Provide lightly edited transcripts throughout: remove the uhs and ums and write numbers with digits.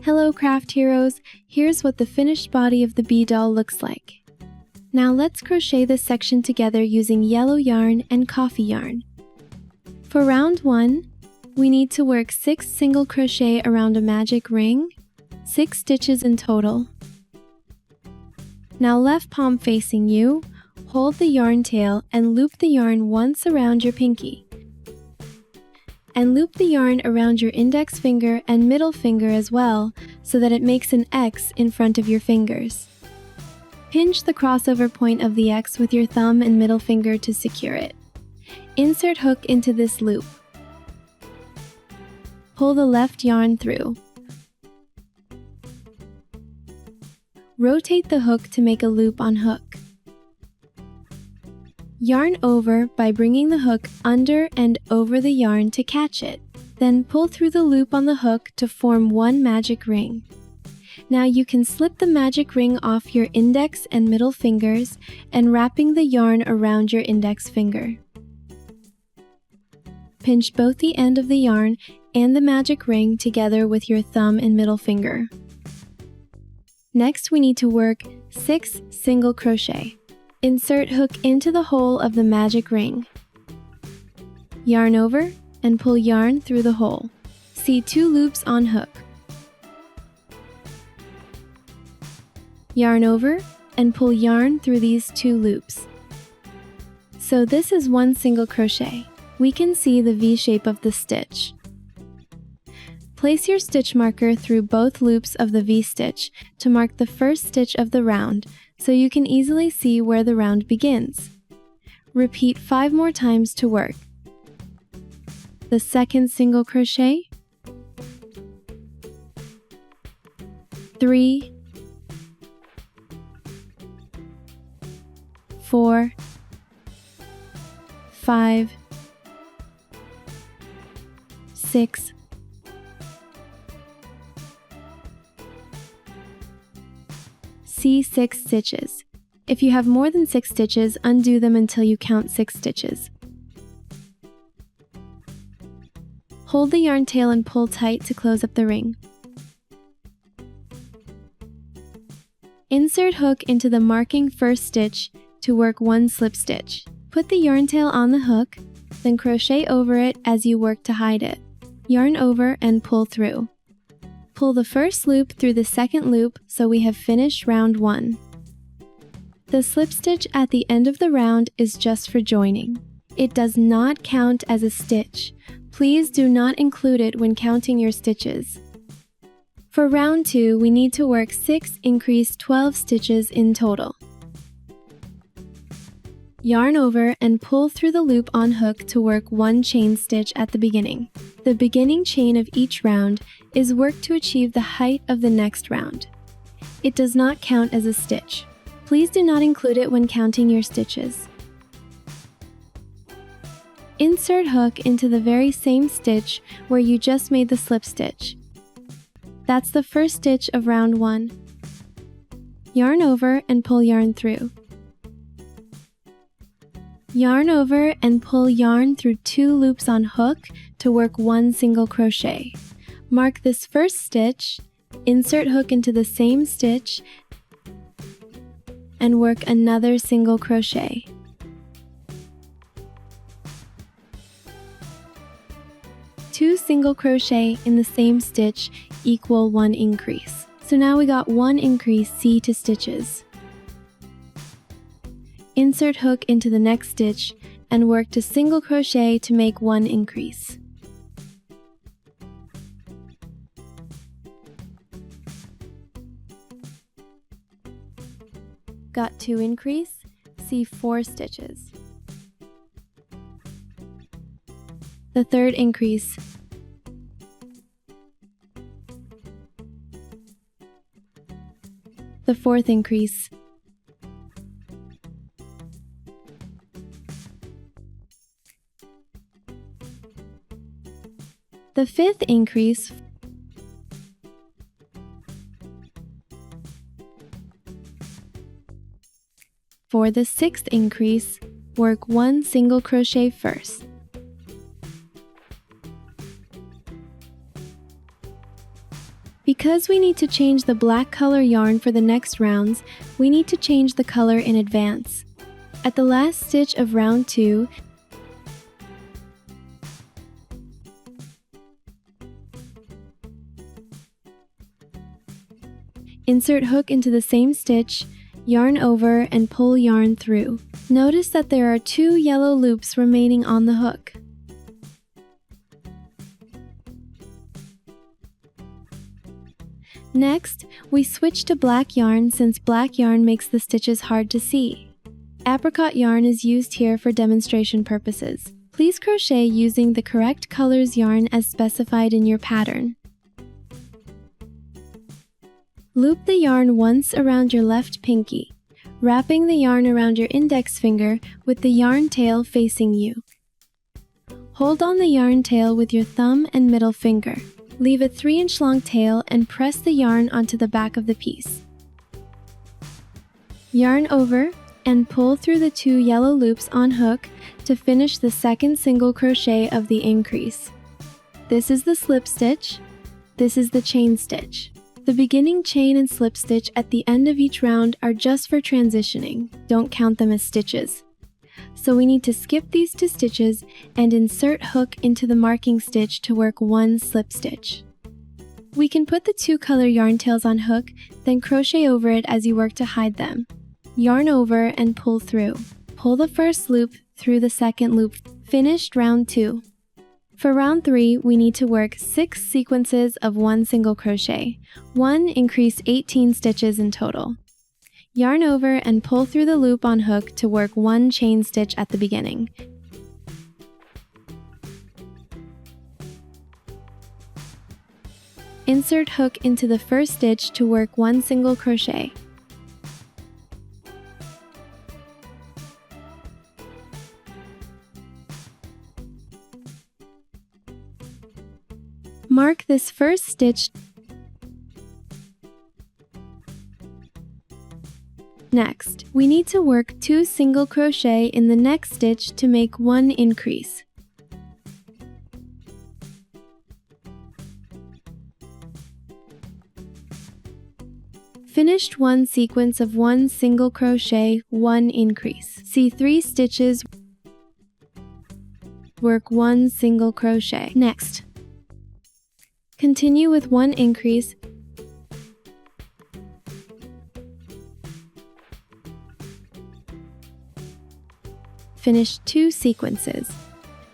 Hello craft heroes, here's what the finished body of the bee doll looks like. Now let's crochet this section together using yellow yarn and coffee yarn. For round 1, we need to work 6 single crochet around a magic ring, 6 stitches in total. Now left palm facing you, hold the yarn tail and loop the yarn once around your pinky. And loop the yarn around your index finger and middle finger as well, so that it makes an X in front of your fingers. Pinch the crossover point of the X with your thumb and middle finger to secure it. Insert hook into this loop. Pull the left yarn through. Rotate the hook to make a loop on hook. Yarn over by bringing the hook under and over the yarn to catch it. Then pull through the loop on the hook to form one magic ring. Now you can slip the magic ring off your index and middle fingers and wrapping the yarn around your index finger. Pinch both the end of the yarn and the magic ring together with your thumb and middle finger. Next we need to work 6 single crochet. Insert hook into the hole of the magic ring. Yarn over and pull yarn through the hole. See 2 loops on hook. Yarn over and pull yarn through these 2 loops. So this is 1 single crochet. We can see the V shape of the stitch. Place your stitch marker through both loops of the V-stitch to mark the first stitch of the round, so you can easily see where the round begins. Repeat 5 more times to work. The second single crochet, 3, 4, 5, 6, 6 stitches. If you have more than 6 stitches, undo them until you count 6 stitches. Hold the yarn tail and pull tight to close up the ring. Insert hook into the marking first stitch to work 1 slip stitch. Put the yarn tail on the hook, then crochet over it as you work to hide it. Yarn over and pull through. Pull the first loop through the second loop so we have finished round 1. The slip stitch at the end of the round is just for joining. It does not count as a stitch. Please do not include it when counting your stitches. For round 2, we need to work 6 increased 12 stitches in total. Yarn over and pull through the loop on hook to work 1 chain stitch at the beginning. The beginning chain of each round is worked to achieve the height of the next round. It does not count as a stitch. Please do not include it when counting your stitches. Insert hook into the very same stitch where you just made the slip stitch. That's the first stitch of round 1. Yarn over and pull yarn through. Yarn over and pull yarn through 2 loops on hook to work 1 single crochet. Mark this first stitch, insert hook into the same stitch, and work another single crochet. Two single crochet in the same stitch equal 1 increase. So now we got 1 increase C to stitches. Insert hook into the next stitch and work to single crochet to make 1 increase. Got 2 increase, see 4 stitches. The third increase. The fourth increase. The fifth increase. For the sixth increase, work 1 single crochet first. Because we need to change the black color yarn for the next rounds, we need to change the color in advance. At the last stitch of round 2, insert hook into the same stitch, yarn over and pull yarn through. Notice that there are 2 yellow loops remaining on the hook. Next, we switch to black yarn since black yarn makes the stitches hard to see. Apricot yarn is used here for demonstration purposes. Please crochet using the correct colors yarn as specified in your pattern. Loop the yarn once around your left pinky, wrapping the yarn around your index finger with the yarn tail facing you. Hold on the yarn tail with your thumb and middle finger. Leave a 3-inch long tail and press the yarn onto the back of the piece. Yarn over and pull through the 2 yellow loops on hook to finish the second single crochet of the increase. This is the slip stitch. This is the chain stitch. The beginning chain and slip stitch at the end of each round are just for transitioning. Don't count them as stitches. So we need to skip these 2 stitches and insert hook into the marking stitch to work 1 slip stitch. We can put the 2 color yarn tails on hook, then crochet over it as you work to hide them. Yarn over and pull through. Pull the first loop through the second loop. Finished round 2. For round 3, we need to work 6 sequences of 1 single crochet. 1 increase 18 stitches in total. Yarn over and pull through the loop on hook to work 1 chain stitch at the beginning. Insert hook into the first stitch to work 1 single crochet. Mark this first stitch. Next, we need to work 2 single crochet in the next stitch to make 1 increase. Finished 1 sequence of 1 single crochet, 1 increase. See 3 stitches, work 1 single crochet. Next, continue with 1 increase. Finish 2 sequences.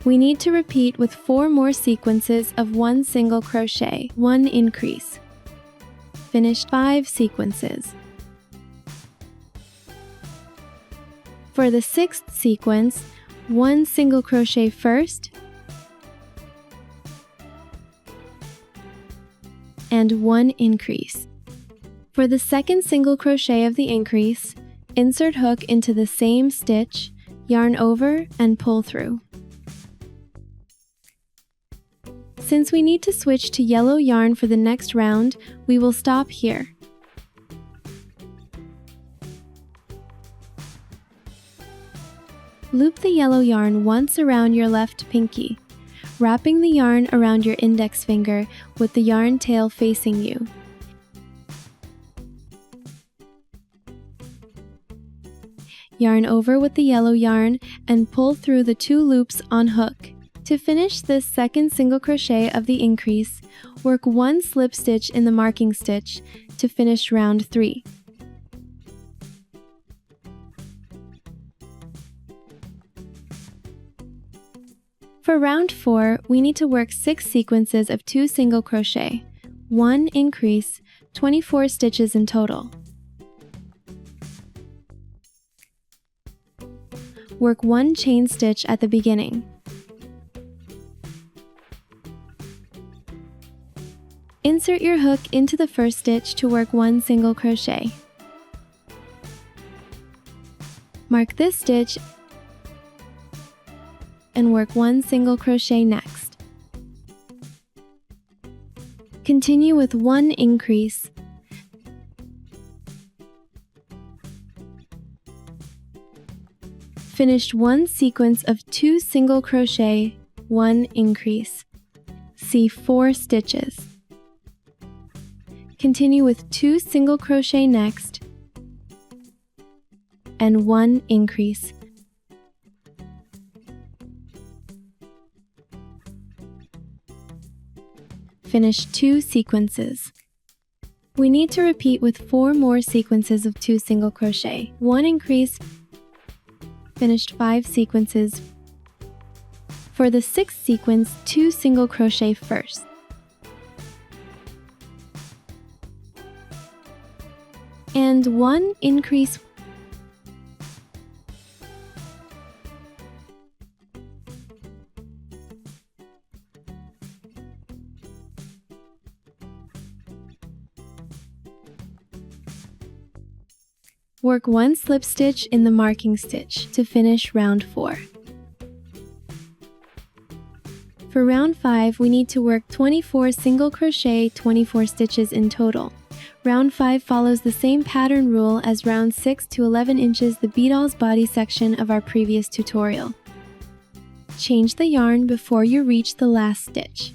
We need to repeat with 4 more sequences of 1 single crochet, 1 increase. Finish 5 sequences. For the 6th sequence, 1 single crochet first and 1 increase. For the second single crochet of the increase, insert hook into the same stitch, yarn over and pull through. Since we need to switch to yellow yarn for the next round, we will stop here. Loop the yellow yarn once around your left pinky, wrapping the yarn around your index finger with the yarn tail facing you. Yarn over with the yellow yarn and pull through the 2 loops on hook. To finish this second single crochet of the increase, work 1 slip stitch in the marking stitch to finish round 3. For round 4, we need to work 6 sequences of 2 single crochet, 1 increase, 24 stitches in total. Work 1 chain stitch at the beginning. Insert your hook into the first stitch to work 1 single crochet. Mark this stitch and work 1 single crochet next. Continue with 1 increase. Finished 1 sequence of 2 single crochet, 1 increase. See 4 stitches. Continue with 2 single crochet next and 1 increase. Finish 2 sequences. We need to repeat with 4 more sequences of 2 single crochet, 1 increase, finished 5 sequences. For the 6th sequence, 2 single crochet first. And 1 increase. Work 1 slip stitch in the marking stitch to finish round 4. For round 5, we need to work 24 single crochet, 24 stitches in total. Round 5 follows the same pattern rule as round 6 to 11 inches, the Beatrice body section of our previous tutorial. Change the yarn before you reach the last stitch.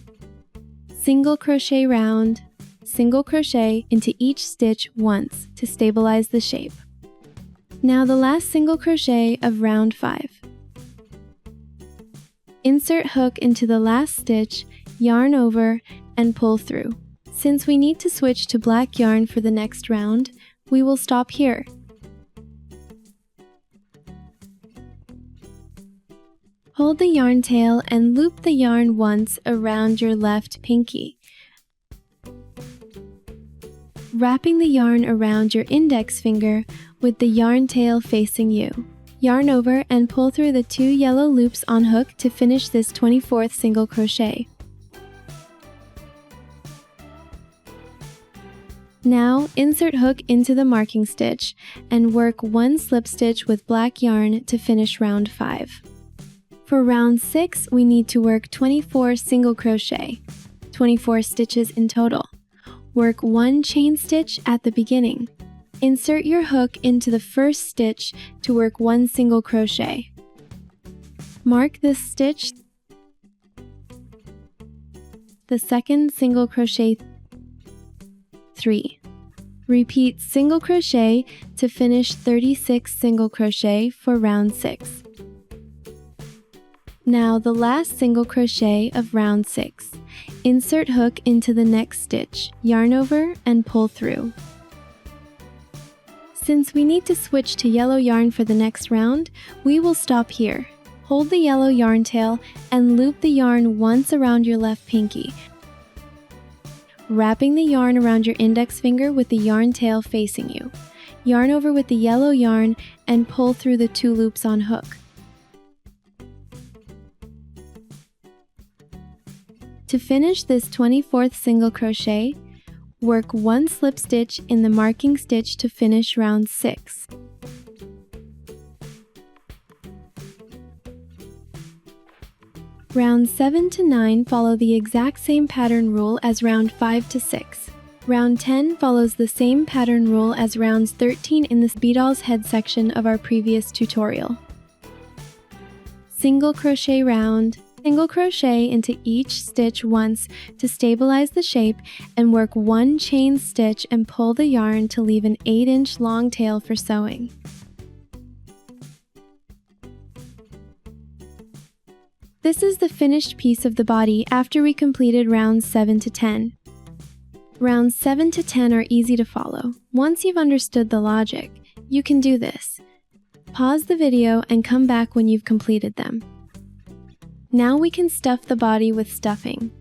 Single crochet round, single crochet into each stitch once to stabilize the shape. Now the last single crochet of round 5. Insert hook into the last stitch, yarn over, and pull through. Since we need to switch to black yarn for the next round, we will stop here. Hold the yarn tail and loop the yarn once around your left pinky, wrapping the yarn around your index finger with the yarn tail facing you. Yarn over and pull through the 2 yellow loops on hook to finish this 24th single crochet. Now, insert hook into the marking stitch and work 1 slip stitch with black yarn to finish round 5. For round 6, we need to work 24 single crochet, 24 stitches in total. Work 1 chain stitch at the beginning. Insert your hook into the first stitch to work 1 single crochet. Mark this stitch, the second single crochet, 3. Repeat single crochet to finish 36 single crochet for round 6. Now the last single crochet of round 6. Insert hook into the next stitch, yarn over, and pull through. Since we need to switch to yellow yarn for the next round, we will stop here. Hold the yellow yarn tail and loop the yarn once around your left pinky, wrapping the yarn around your index finger with the yarn tail facing you. Yarn over with the yellow yarn and pull through the 2 loops on hook. To finish this 24th single crochet, work 1 slip stitch in the marking stitch to finish round 6. Rounds 7 to 9 follow the exact same pattern rule as round 5 to 6. Round 10 follows the same pattern rule as rounds 13 in the Beatrice head section of our previous tutorial. Single crochet round, single crochet into each stitch once to stabilize the shape, and work 1 chain stitch and pull the yarn to leave an 8-inch long tail for sewing. This is the finished piece of the body after we completed rounds 7 to 10. Rounds 7 to 10 are easy to follow. Once you've understood the logic, you can do this. Pause the video and come back when you've completed them. Now we can stuff the body with stuffing.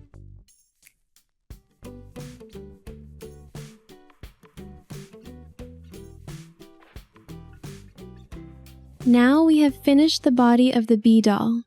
Now we have finished the body of the bee doll.